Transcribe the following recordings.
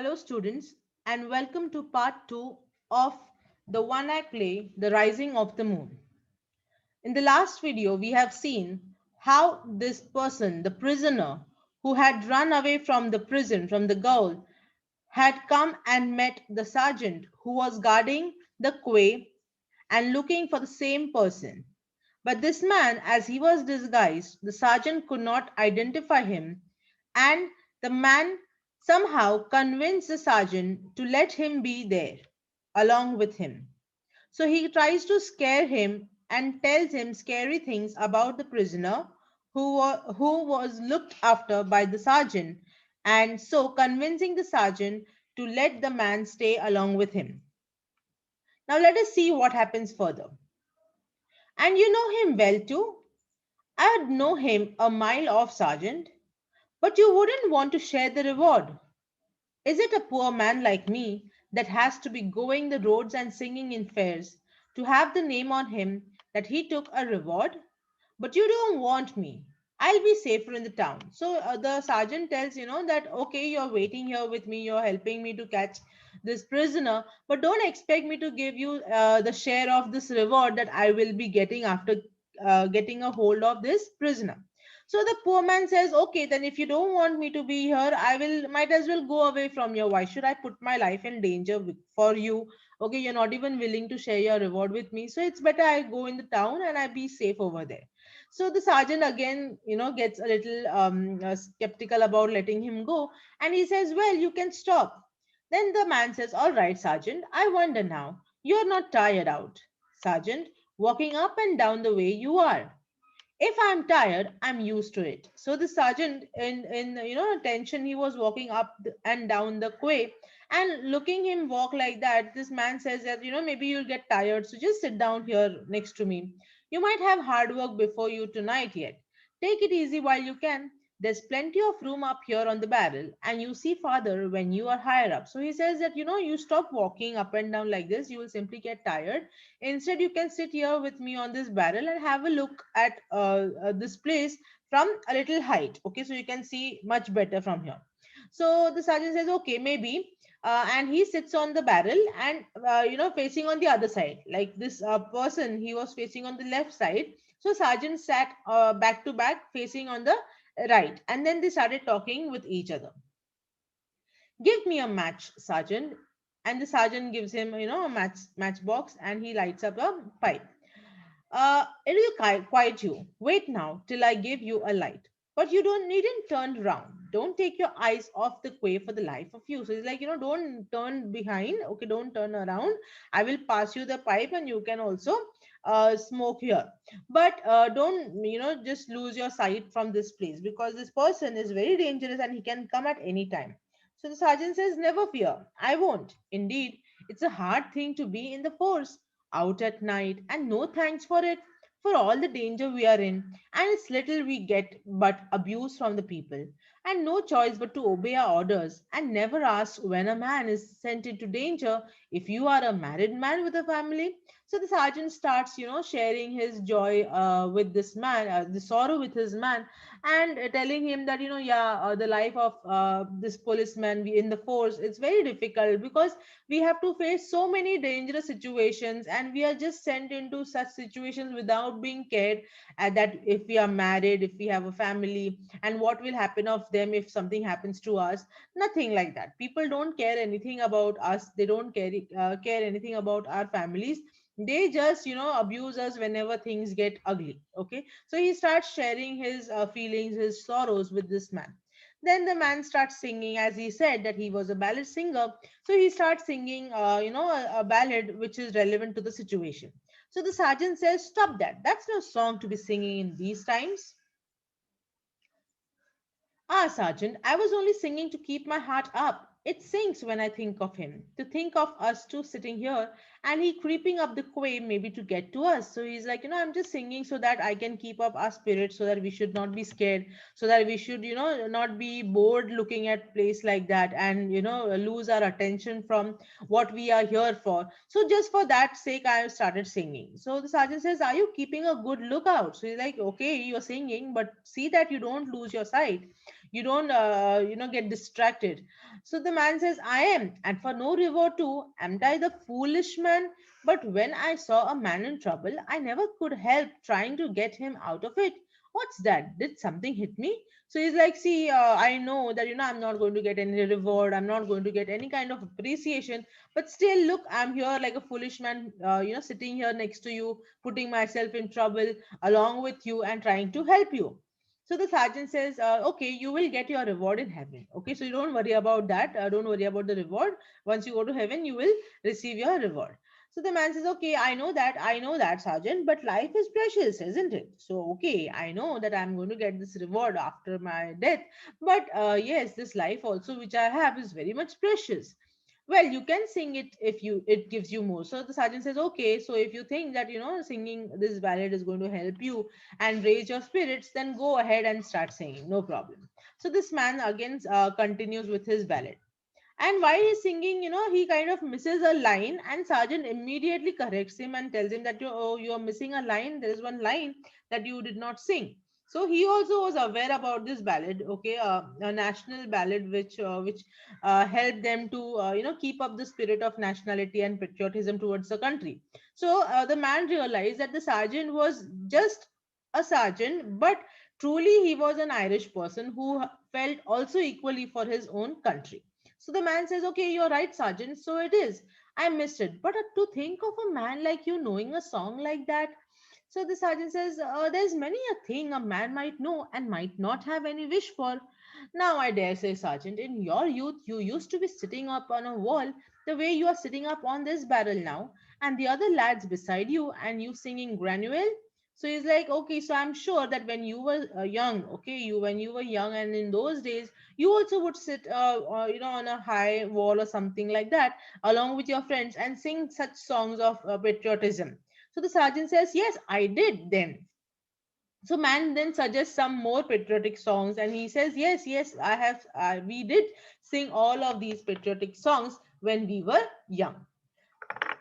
Hello, students, and welcome to part 2 of the one act play, The Rising of the Moon. In the last video, we have seen how this person, the prisoner who had run away from the prison, from the gaol, had come and met the sergeant who was guarding the quay and looking for the same person. But this man, as he was disguised, the sergeant could not identify him, and the man somehow convinced the sergeant to let him be there along with him. So he tries to scare him and tells him scary things about the prisoner who was looked after by the sergeant, and so convincing the sergeant to let the man stay along with him. Now let us see what happens further. And you know him well too. I'd know him a mile off, Sergeant. But you wouldn't want to share the reward. Is it a poor man like me that has to be going the roads and singing in fairs to have the name on him that he took a reward? But you don't want me. I'll be safer in the town. So the sergeant tells, that okay, you're waiting here with me, you're helping me to catch this prisoner, but don't expect me to give you the share of this reward that I will be getting after getting a hold of this prisoner. So the poor man says, okay, then if you don't want me to be here, might as well go away from here. Why should I put my life in danger for you? Okay, you're not even willing to share your reward with me. So it's better I go in the town and I be safe over there. So the sergeant again, gets a little skeptical about letting him go. And he says, well, you can stop. Then the man says, all right, sergeant, I wonder now, you're not tired out, sergeant, walking up and down the way you are. If I'm tired, I'm used to it. So the sergeant, in tension, he was walking up and down the quay, and looking him walk like that, this man says that maybe you'll get tired, so just sit down here next to me. You might have hard work before you tonight yet. Take it easy while you can. There's plenty of room up here on the barrel, and you see farther when you are higher up. So he says that you stop walking up and down like this, you will simply get tired. Instead, you can sit here with me on this barrel and have a look at this place from a little height. Okay, so you can see much better from here. So the sergeant says, okay, maybe. And he sits on the barrel and, facing on the other side. Like this person, he was facing on the left side. So sergeant sat back to back facing on the right. And then they started talking with each other. Give me a match, sergeant. And the sergeant gives him, a matchbox, and he lights up a pipe. It'll quiet you. Wait now till I give you a light. But you don't needn't turn round. Don't take your eyes off the quay for the life of you. So it's like, don't turn behind. Okay, don't turn around. I will pass you the pipe and you can also smoke here. But don't, just lose your sight from this place, because this person is very dangerous and he can come at any time. So the sergeant says, never fear. I won't. Indeed, it's a hard thing to be in the force out at night, and no thanks for it, for all the danger we are in, and it's little we get but abuse from the people, and no choice but to obey our orders, and never ask when a man is sent into danger if you are a married man with a family. So the sergeant starts, sharing his joy with this man, the sorrow with his man, and telling him that, yeah, the life of this policeman in the force, it's very difficult, because we have to face so many dangerous situations, and we are just sent into such situations without being cared that if we are married, if we have a family, and what will happen of them if something happens to us. Nothing like that. People don't care anything about us. They don't care anything about our families. They just abuse us whenever things get ugly. Okay, so he starts sharing his feelings, his sorrows with this man. Then the man starts singing, as he said that he was a ballad singer. So he starts singing, a ballad which is relevant to the situation. So the sergeant says, stop that. That's no song to be singing in these times. Ah, Sergeant, I was only singing to keep my heart up. It sings when I think of him. To think of us two sitting here and he creeping up the quay maybe to get to us. So he's like, I'm just singing so that I can keep up our spirit, so that we should not be scared, so that we should, not be bored looking at place like that, and, lose our attention from what we are here for. So just for that sake, I have started singing. So the sergeant says, are you keeping a good lookout? So he's like, okay, you're singing, but see that you don't lose your sight. you don't get distracted. So the man says, I am, and for no reward too. Am I the foolish man? But when I saw a man in trouble, I never could help trying to get him out of it. What's that? Did something hit me? So he's like, see, I know that, I'm not going to get any reward. I'm not going to get any kind of appreciation. But still, look, I'm here like a foolish man, sitting here next to you, putting myself in trouble along with you and trying to help you. So the sergeant says, okay, you will get your reward in heaven. Okay, so you don't worry about that. Don't worry about the reward. Once you go to heaven, you will receive your reward. So the man says, okay, I know that, sergeant, but life is precious, isn't it? So, okay, I know that I'm going to get this reward after my death, but yes, this life also which I have is very much precious. Well, you can sing it if it gives you more. So the sergeant says, okay, so if you think that singing this ballad is going to help you and raise your spirits, then go ahead and start singing, no problem. So this man again continues with his ballad, and while he's singing, he kind of misses a line, and sergeant immediately corrects him and tells him that you are missing a line. There is one line that you did not sing. So he also was aware about this ballad, okay, a national ballad which helped them to keep up the spirit of nationality and patriotism towards the country. So the man realized that the sergeant was just a sergeant, but truly he was an Irish person who felt also equally for his own country. So the man says, okay, you're right, Sergeant. So it is. I missed it. But to think of a man like you knowing a song like that. So the sergeant says, there's many a thing a man might know and might not have any wish for. Now, I dare say, Sergeant, in your youth, you used to be sitting up on a wall the way you are sitting up on this barrel now, and the other lads beside you, and you singing Granuel. So he's like, okay, so I'm sure that when you were young, okay, when you were young, and in those days, you also would sit on a high wall or something like that along with your friends and sing such songs of patriotism. So the sergeant says, yes, I did then. So man then suggests some more patriotic songs, and he says, yes, I have we did sing all of these patriotic songs when we were young.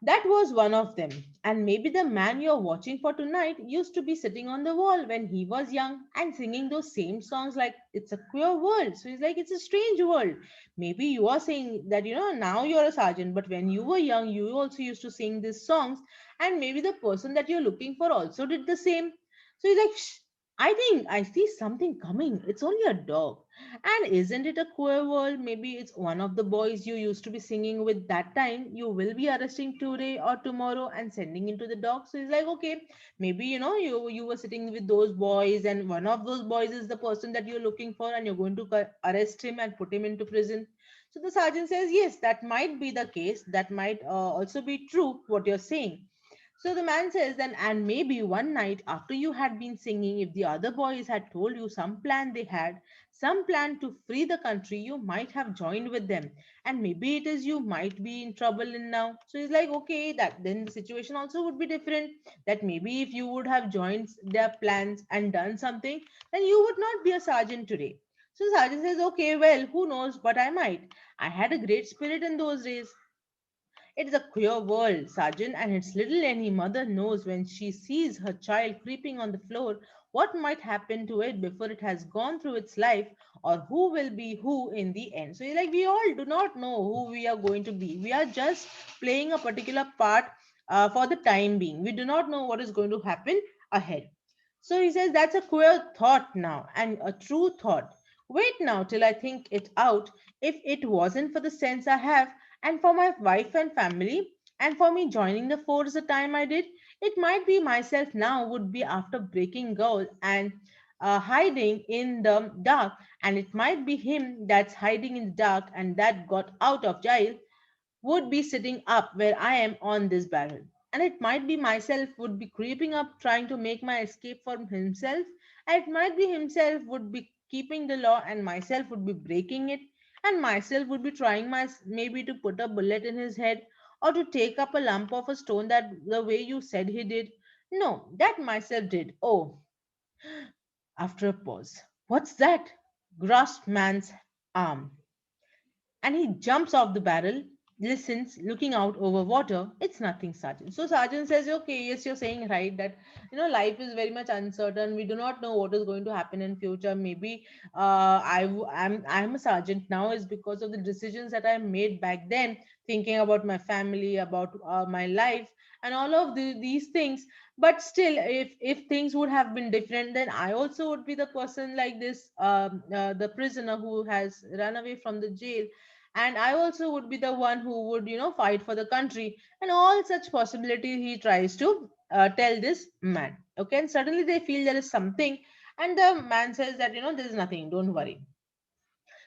That was one of them. And maybe the man you're watching for tonight used to be sitting on the wall when he was young and singing those same songs like it's a queer world. So he's like, it's a strange world. Maybe you are saying that, now you're a sergeant, but when you were young, you also used to sing these songs. And maybe the person that you're looking for also did the same. So he's like, shh, I think I see something coming. It's only a dog. And isn't it a queer world? Maybe it's one of the boys you used to be singing with that time. You will be arresting today or tomorrow and sending into the dock. So he's like, okay, maybe you were sitting with those boys, and one of those boys is the person that you're looking for, and you're going to arrest him and put him into prison. So the sergeant says, yes, that might be the case. That might also be true what you're saying. So the man says then, and maybe one night after you had been singing, if the other boys had told you some plan they had, some plan to free the country, you might have joined with them. And maybe it is you might be in trouble in now. So he's like, okay, that then the situation also would be different. That maybe if you would have joined their plans and done something, then you would not be a sergeant today. So the sergeant says, okay, well, who knows, but I might. I had a great spirit in those days. It is a queer world, Sergeant, and it's little any mother knows when she sees her child creeping on the floor what might happen to it before it has gone through its life, or who will be who in the end. So, like, we all do not know who we are going to be. We are just playing a particular part for the time being. We do not know what is going to happen ahead. So he says that's a queer thought now, and a true thought. Wait now till I think it out. If it wasn't for the sense I have, and for my wife and family, and for me joining the force the time I did, it might be myself now would be after breaking goal and hiding in the dark, and it might be him that's hiding in the dark and that got out of jail would be sitting up where I am on this barrel. And it might be myself would be creeping up trying to make my escape from himself. And it might be himself would be keeping the law and myself would be breaking it. And myself would be trying maybe to put a bullet in his head or to take up a lump of a stone that the way you said he did. No, that myself did. Oh, after a pause. What's that? Grasped man's arm, and he jumps off the barrel, listens, looking out over water. It's nothing, Sergeant. So Sergeant says, okay, yes, you're saying right that life is very much uncertain. We do not know what is going to happen in future. Maybe I'm a sergeant now is because of the decisions that I made back then, thinking about my family, about my life, and all of these things. But still, if things would have been different, then I also would be the person like this, the prisoner who has run away from the jail, and I also would be the one who would fight for the country, and all such possibilities he tries to tell this man. Okay, and suddenly they feel there is something, and the man says that there is nothing, don't worry.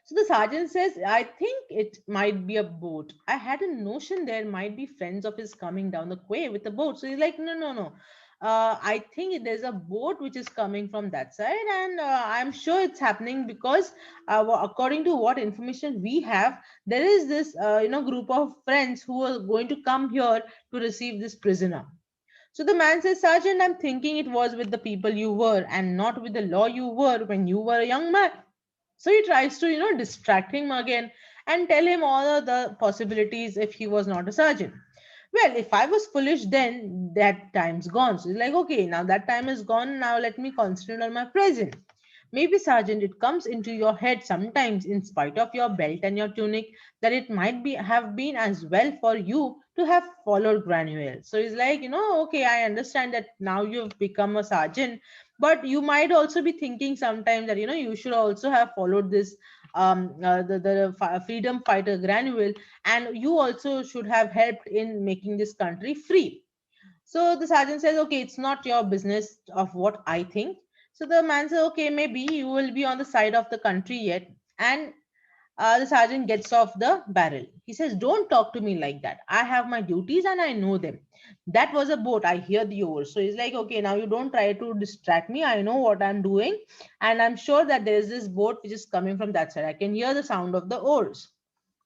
So the sergeant says, I think it might be a boat. I had a notion there might be friends of his coming down the quay with a boat. So he's like, no, no, no. I think there's a boat which is coming from that side, and I'm sure it's happening because, according to what information we have, there is this, group of friends who are going to come here to receive this prisoner. So the man says, Sergeant, I'm thinking it was with the people you were, and not with the law you were when you were a young man. So he tries to, distract him again and tell him all of the possibilities if he was not a sergeant. Well, if I was foolish then, that time's gone. So he's like, okay, now that time is gone. Now let me concentrate on my present. Maybe, Sergeant, it comes into your head sometimes, in spite of your belt and your tunic, that it might be have been as well for you to have followed Granuel. So he's like, okay, I understand that now you've become a sergeant, but you might also be thinking sometimes that you should also have followed this freedom fighter Granuel, and you also should have helped in making this country free. So the sergeant says, okay, it's not your business of what I think. So the man says, okay, maybe you will be on the side of the country yet. And the sergeant gets off the barrel. He says, don't talk to me like that. I have my duties and I know them. That was a boat. I hear the oars. So he's like, okay, now you don't try to distract me. I know what I'm doing. And I'm sure that there is this boat which is coming from that side. I can hear the sound of the oars.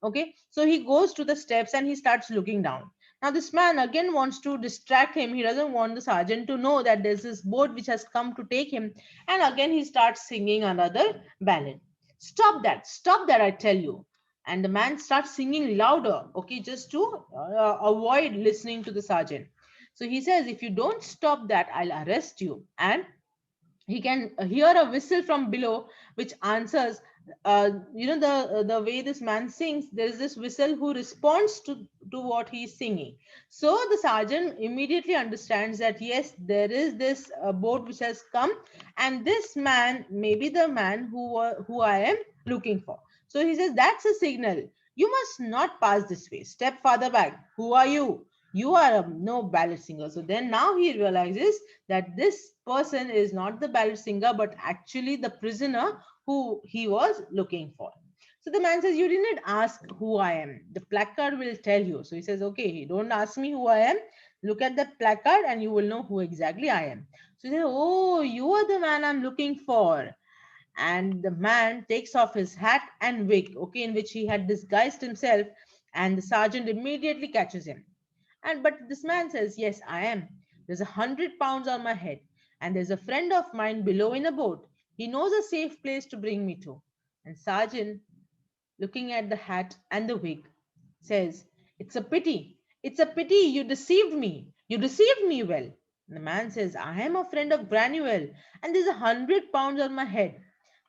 Okay, so he goes to the steps and he starts looking down. Now this man again wants to distract him. He doesn't want the sergeant to know that there's this boat which has come to take him, and again he starts singing another ballad. Stop that, I tell you. And the man starts singing louder, okay, just to avoid listening to the sergeant. So he says, if you don't stop that, I'll arrest you. And he can hear a whistle from below which answers, the way this man sings, there is this whistle who responds to what he's singing. So the sergeant immediately understands that yes, there is this boat which has come, and this man may be the man who I am looking for. So he says, that's a signal. You must not pass this way. Step farther back. Who are you? You are no ballad singer. So then now he realizes that this person is not the ballad singer, but actually the prisoner who he was looking for. So the man says, you didn't ask who I am. The placard will tell you. So he says, okay, don't ask me who I am. Look at that placard and you will know who exactly I am. So he says, oh, you are the man I'm looking for. And the man takes off his hat and wig, okay, in which he had disguised himself, and the sergeant immediately catches him. And but this man says, yes, I am. There's 100 pounds on my head, and there's a friend of mine below in a boat. He knows a safe place to bring me to. And Sergeant, looking at the hat and the wig, says, it's a pity. It's a pity you deceived me. You deceived me well. And the man says, I am a friend of Granuel, and there's 100 pounds on my head.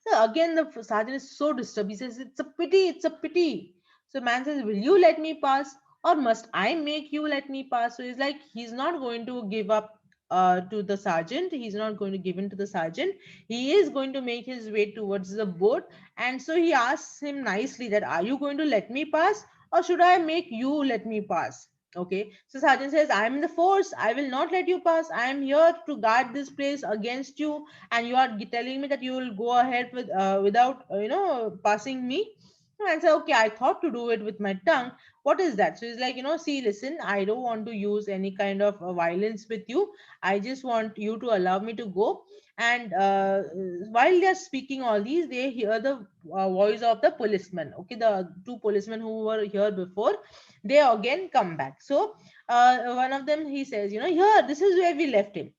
So again, the sergeant is so disturbed. He says, it's a pity, it's a pity. So man says, will you let me pass? Or must I make you let me pass? So he's like, he's not going to give up to the sergeant. He's not going to give in to the sergeant. He is going to make his way towards the boat. And so he asks him nicely that, are you going to let me pass? Or should I make you let me pass? Okay. So sergeant says, I am in the force. I will not let you pass. I am here to guard this place against you. And you are telling me that you will go ahead with without passing me. And say, okay, I thought to do it with my tongue. What is that? So he's like, see, listen, I don't want to use any kind of violence with you. I just want you to allow me to go. And while they're speaking all these, they hear the voice of the policeman. Okay, the two policemen who were here before, they again come back. So one of them, he says, here, this is where we left him.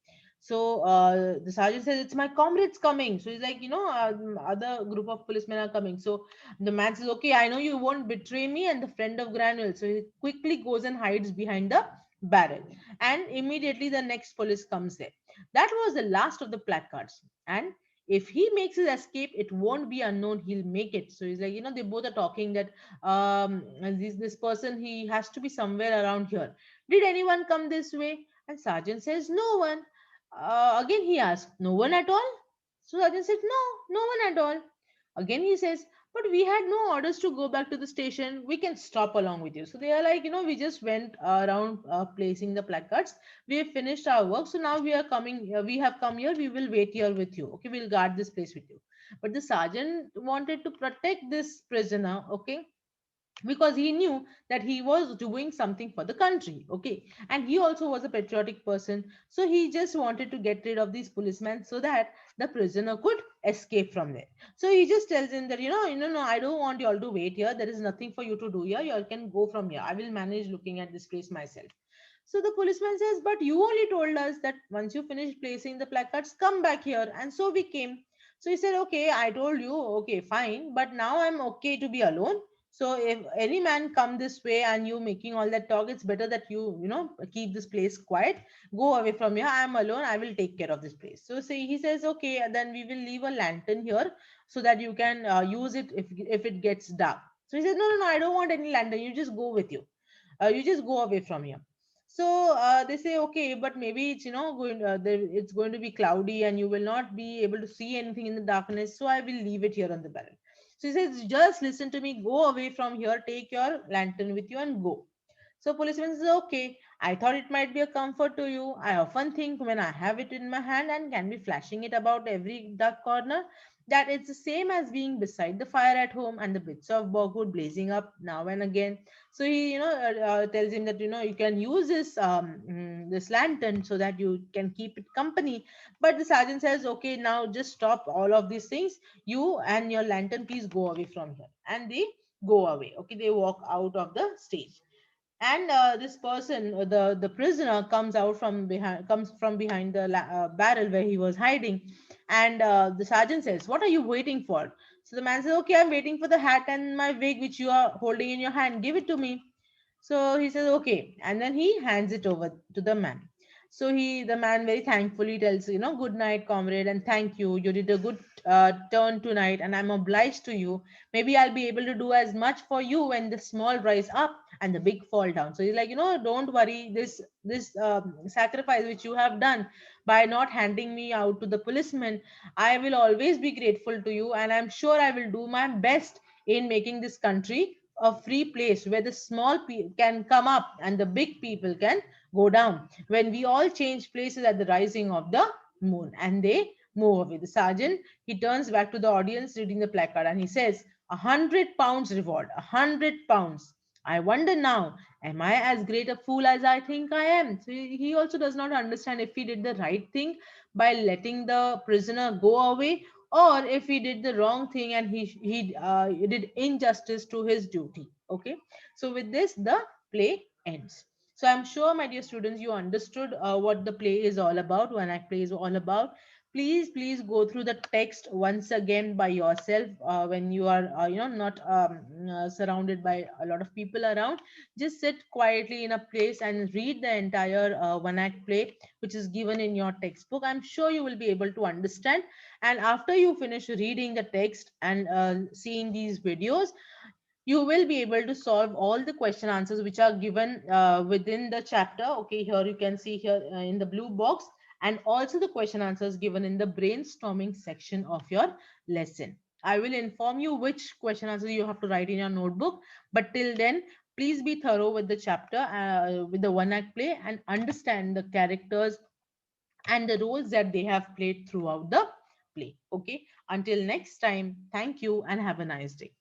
So the sergeant says, "It's my comrades coming." So he's like, other group of policemen are coming. So the man says, "Okay, I know you won't betray me and the friend of Granule." So he quickly goes and hides behind the barrel. And immediately the next police comes there. That was the last of the placards. And if he makes his escape, it won't be unknown. He'll make it. So he's like, they both are talking that this person, he has to be somewhere around here. Did anyone come this way? And sergeant says, "No one." Again he asked, "No one at all?" So sergeant said, "No, no one at all." Again he says, "But we had no orders to go back to the station. We can stop along with you." So they are like, we just went around placing the placards. We have finished our work. So now we are coming, we have come here. We will wait here with you. Okay, we'll guard this place with you. But the sergeant wanted to protect this prisoner. Okay, because he knew that he was doing something for the country. Okay, and he also was a patriotic person, so he just wanted to get rid of these policemen so that the prisoner could escape from there. So he just tells him that, no, I don't want you all to wait here. There is nothing for you to do here. You all can go from here. I will manage looking at this place myself. So the policeman says, "But you only told us that once you finish placing the placards, come back here." And so we came. So he said, "Okay, I told you, okay, fine, but now I'm okay to be alone. So if any man come this way and you making all that talk, it's better that keep this place quiet. Go away from here. I'm alone. I will take care of this place." So say he says, "Okay, then we will leave a lantern here so that you can use it if it gets dark." So he says, "No, no, no, I don't want any lantern. You just go with you. You just go away from here." So they say, "Okay, but maybe it's it's going to be cloudy and you will not be able to see anything in the darkness, so I will leave it here on the barrel." So he says, "Just listen to me, go away from here, take your lantern with you and go." So policeman says, "Okay, I thought it might be a comfort to you. I often think when I have it in my hand and can be flashing it about every dark corner, that it's the same as being beside the fire at home and the bits of bogwood blazing up now and again." So he, tells him that, you can use this lantern so that you can keep it company. But the sergeant says, "Okay, now just stop all of these things. You and your lantern, please go away from here." And they go away. Okay, they walk out of the stage. And this person, the prisoner, comes from behind the barrel where he was hiding. And the sergeant says, "What are you waiting for?" So the man says, "Okay, I'm waiting for the hat and my wig which you are holding in your hand. Give it to me." So he says, "Okay," and then he hands it over to the man. So the man very thankfully tells, "Good night, comrade, and thank you. You did a good turn tonight, and I'm obliged to you. Maybe I'll be able to do as much for you when the small rise up and the big fall down." So he's like, "Don't worry. This sacrifice which you have done by not handing me out to the policeman, I will always be grateful to you, and I'm sure I will do my best in making this country a free place where the can come up and the big people can go down when we all change places at the rising of the moon." And they move away. The sergeant, he turns back to the audience reading the placard and he says, "£100 reward, £100. I wonder now, am I as great a fool as I think I am?" So he also does not understand if he did the right thing by letting the prisoner go away, or if he did the wrong thing and he did injustice to his duty. Okay, so with this the play ends. So I'm sure, my dear students, you understood what the play is all about, one act play is all about. Please go through the text once again by yourself when you are not surrounded by a lot of people around. Just sit quietly in a place and read the entire one act play which is given in your textbook. I'm sure you will be able to understand, and after you finish reading the text and seeing these videos, you will be able to solve all the question answers which are given within the chapter. Okay, here you can see here in the blue box, and also the question answers given in the brainstorming section of your lesson. I will inform you which question answers you have to write in your notebook, but till then, please be thorough with the chapter, with the one act play, and understand the characters and the roles that they have played throughout the play. Okay, until next time, thank you and have a nice day.